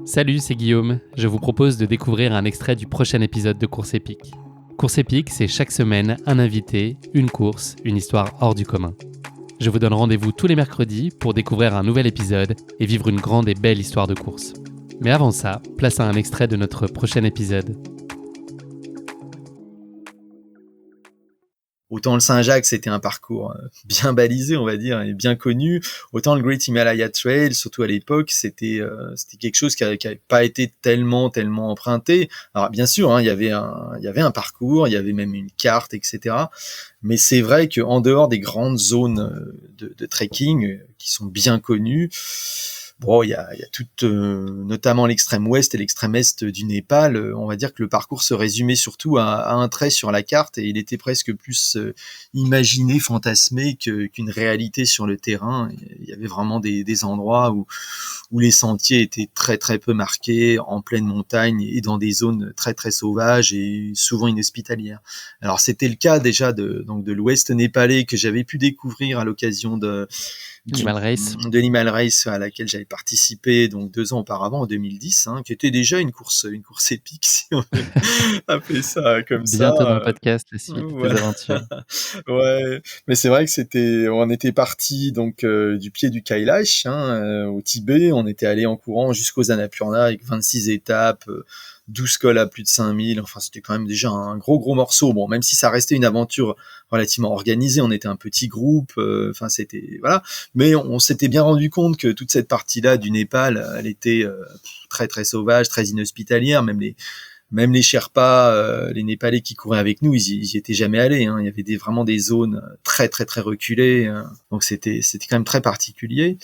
Salut, c'est Guillaume. Je vous propose de découvrir un extrait du prochain épisode de Course épique. Course épique, c'est chaque semaine un invité, une course, une histoire hors du commun. Je vous donne rendez-vous tous les mercredis pour découvrir un nouvel épisode et vivre une grande et belle histoire de course. Mais avant ça, place à un extrait de notre prochain épisode. Autant le Saint-Jacques, c'était un parcours bien balisé, on va dire, et bien connu. Autant le Great Himalaya Trail, surtout à l'époque, c'était quelque chose qui avait pas été tellement emprunté. Alors bien sûr, hein, il y avait un parcours, il y avait même une carte, etc. Mais c'est vrai qu'en dehors des grandes zones de trekking qui sont bien connues, bon, il y a toute, notamment l'extrême ouest et l'extrême est du Népal. On va dire que le parcours se résumait surtout à un trait sur la carte et il était presque plus imaginé, fantasmé qu'une réalité sur le terrain. Il y avait vraiment des endroits où les sentiers étaient très très peu marqués, en pleine montagne et dans des zones très très sauvages et souvent inhospitalières. Alors c'était le cas déjà de l'ouest népalais que j'avais pu découvrir à l'occasion L'Himal Race. de l'Himal Race à laquelle j'avais participé donc 2 ans auparavant en 2010, hein, qui était déjà une course épique si on veut appeler ça comme ça. Bientôt dans le podcast, la suite des Voilà. aventures. Ouais, mais c'est vrai que on était parti donc du pied du Kailash, hein, au Tibet. On était allé en courant jusqu'aux Annapurna avec 26 étapes. 12 cols à plus de 5000, enfin c'était quand même déjà un gros morceau. Bon, même si ça restait une aventure relativement organisée, on était un petit groupe, enfin c'était voilà, mais on s'était bien rendu compte que toute cette partie-là du Népal, elle était très très sauvage, très inhospitalière, même les Sherpas, les Népalais qui couraient avec nous, ils y étaient jamais allés, hein. Il y avait vraiment des zones très très très reculées, hein. Donc c'était quand même très particulier.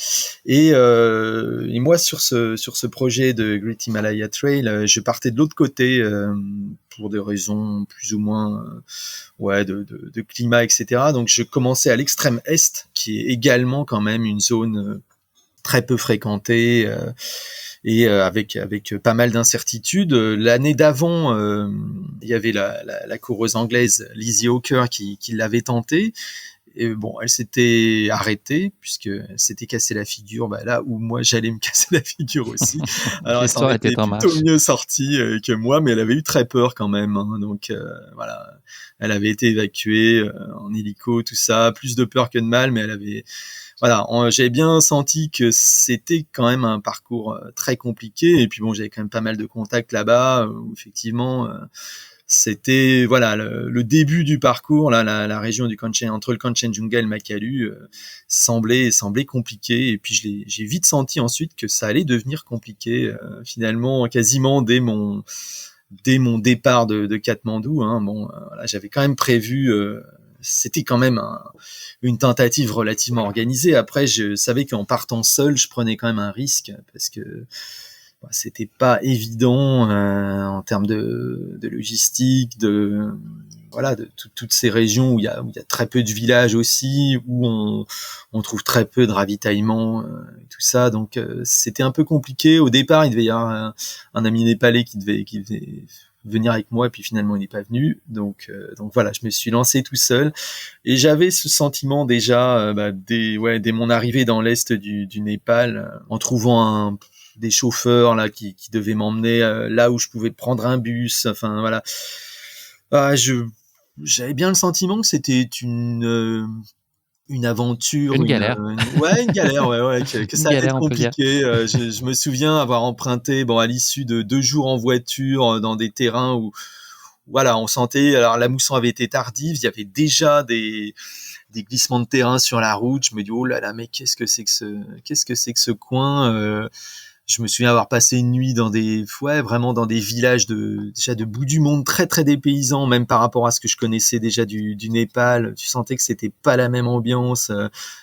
Et moi sur ce projet de Great Himalaya Trail, je partais de l'autre côté pour des raisons plus ou moins de climat, etc. Donc je commençais à l'extrême est, qui est également quand même une zone très peu fréquentée. Avec pas mal d'incertitudes. L'année d'avant, il y avait la coureuse anglaise Lizzie Hawker qui l'avait tenté. Et bon, elle s'était arrêtée puisque elle s'était cassé la figure, là où moi j'allais me casser la figure aussi. Alors elle s'en L'histoire était était en plutôt marche. mieux sortie que moi, mais elle avait eu très peur quand même, hein. Donc voilà, elle avait été évacuée en hélico, tout ça, plus de peur que de mal, mais elle avait voilà, j'avais bien senti que c'était quand même un parcours très compliqué. Et puis bon, j'avais quand même pas mal de contacts là-bas où effectivement c'était voilà le début du parcours, là la région du Kanchenjunga, entre le Kanchenjunga et le Makalu, semblait compliqué. Et puis j'ai vite senti ensuite que ça allait devenir compliqué finalement quasiment dès mon départ de Katmandou, hein. Bon, voilà, j'avais quand même prévu. C'était quand même une tentative relativement organisée. Après, je savais qu'en partant seul, je prenais quand même un risque parce que c'était pas évident en termes de logistique, de toutes ces régions où il y a très peu de villages aussi, où on trouve très peu de ravitaillement, et tout ça. Donc c'était un peu compliqué. Au départ, il devait y avoir un ami népalais qui devait venir avec moi, et puis finalement il n'est pas venu. Donc voilà, je me suis lancé tout seul et j'avais ce sentiment déjà dès mon arrivée dans l'est du Népal, en trouvant des chauffeurs là qui devaient m'emmener là où je pouvais prendre un bus. Enfin voilà, j'avais bien le sentiment que c'était une aventure, Une galère. une galère, ouais, que Une ça allait être galère, on peut le dire. compliqué. Je me souviens avoir emprunté, bon, à l'issue de 2 jours en voiture dans des terrains où, voilà, on sentait, alors la mousson avait été tardive, il y avait déjà des glissements de terrain sur la route. Je me dis, oh là là, mais qu'est-ce que c'est que ce coin? Je me souviens avoir passé une nuit vraiment dans des villages déjà de bout du monde, très très dépaysants, même par rapport à ce que je connaissais déjà du Népal. Tu sentais que c'était pas la même ambiance,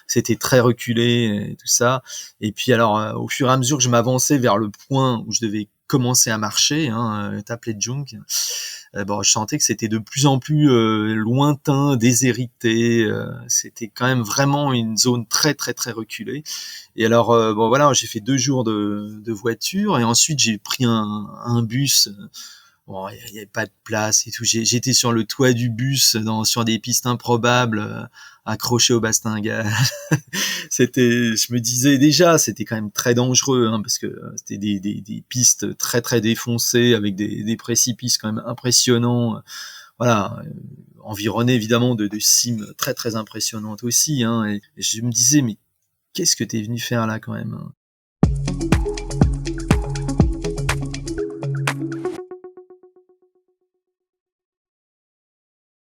c'était très reculé et tout ça. Et puis alors, au fur et à mesure que je m'avançais vers le point où je devais commencer à marcher, hein, Taplejung, je sentais que c'était de plus en plus lointain, déshérité. C'était quand même vraiment une zone très très très reculée. Et alors, voilà, j'ai fait 2 jours de voiture et ensuite j'ai pris un bus bon, il y avait pas de place et tout. J'étais sur le toit du bus, sur des pistes improbables, accroché au bastingage. Je me disais déjà, c'était quand même très dangereux, hein, parce que c'était des pistes très très défoncées avec des précipices quand même impressionnants. Voilà, environné évidemment de cimes très très impressionnantes aussi, hein, et je me disais, mais qu'est-ce que t'es venu faire là quand même, hein?